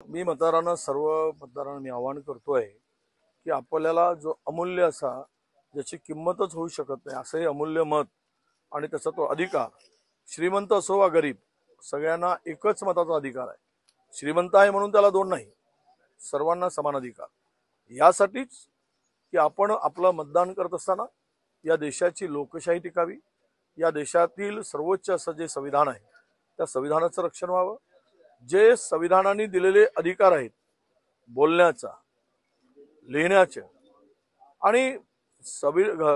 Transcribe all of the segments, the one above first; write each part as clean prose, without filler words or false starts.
मी मतदारांना सर्व मतदारांना मी आवाहन करतोय की आपल्याला जो अमूल्य असा ज्याची किंमतच होऊ शकत नाही असंही अमूल्य मत आणि त्याचा तो अधिकार, श्रीमंत असो वा गरीब, सगळ्यांना एकच मताचा अधिकार आहे। श्रीमंत आहे म्हणून त्याला दोन नाही, सर्वांना समान अधिकार। यासाठीच की आपण आपलं मतदान करत असताना या देशाची लोकशाही टिकावी, या देशातील सर्वोच्च असं जे संविधान आहे त्या संविधानाचं रक्षण व्हावं। जे संविधानाने दिलेले अधिकार आहेत बोलण्याचा, लिहिण्याचे आणि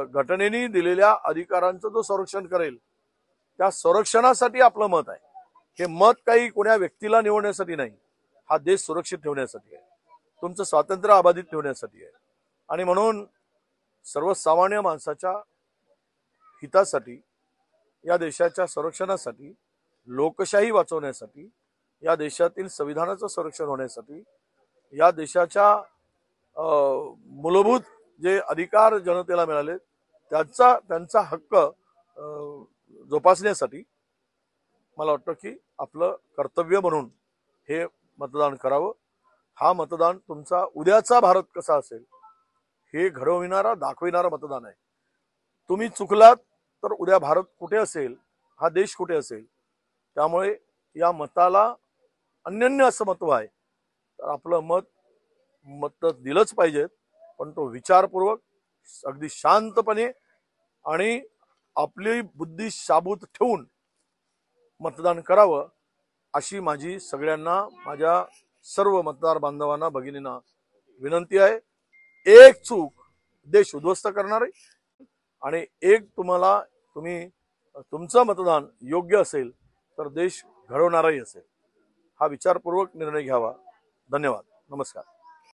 घटनेने दिलेल्या अधिकारांचं जो संरक्षण करेल त्या संरक्षणासाठी आपलं मत आहे। हे मत काही कोणा व्यक्तीला निवडण्यासाठी नाही, हा देश सुरक्षित ठेवण्यासाठी आहे, तुमचं स्वातंत्र्य अबाधित ठेवण्यासाठी आहे। आणि म्हणून सर्वसामान्य माणसाच्या हितासाठी, या देशाच्या संरक्षणासाठी, लोकशाही वाचवण्यासाठी, या देशातील संविधानाचं संरक्षण होण्यासाठी, या देशाच्या मूलभूत जे अधिकार जनतेला मिळाले त्यांचा हक्क जोपासण्यासाठी मला वाटतं की आपलं कर्तव्य म्हणून हे मतदान करावं। हा मतदान तुमचा उद्याचा भारत कसा असेल हे घडविणारा, दाखविणारा मतदान आहे। तुम्ही चुकलात तर उद्या भारत कुठे असेल, हा देश कुठे असेल। त्यामुळे या मताला अनन्य असं महत्व आहे। तर आपलं मत दिलंच पाहिजे, पण तो विचारपूर्वक, अगदी शांतपणे आणि आपली बुद्धी शाबूत ठेवून मतदान करावं, अशी माझी सगळ्यांना, माझ्या सर्व मतदार बांधवांना, भगिनींना विनंती आहे। एक चूक देश उद्ध्वस्त करणार आहे आणि एक तुम्ही तुमचं मतदान योग्य असेल तर देश घडवणारही असेल। हा विचारपूर्वक निर्णय घ्यावा। धन्यवाद, नमस्कार।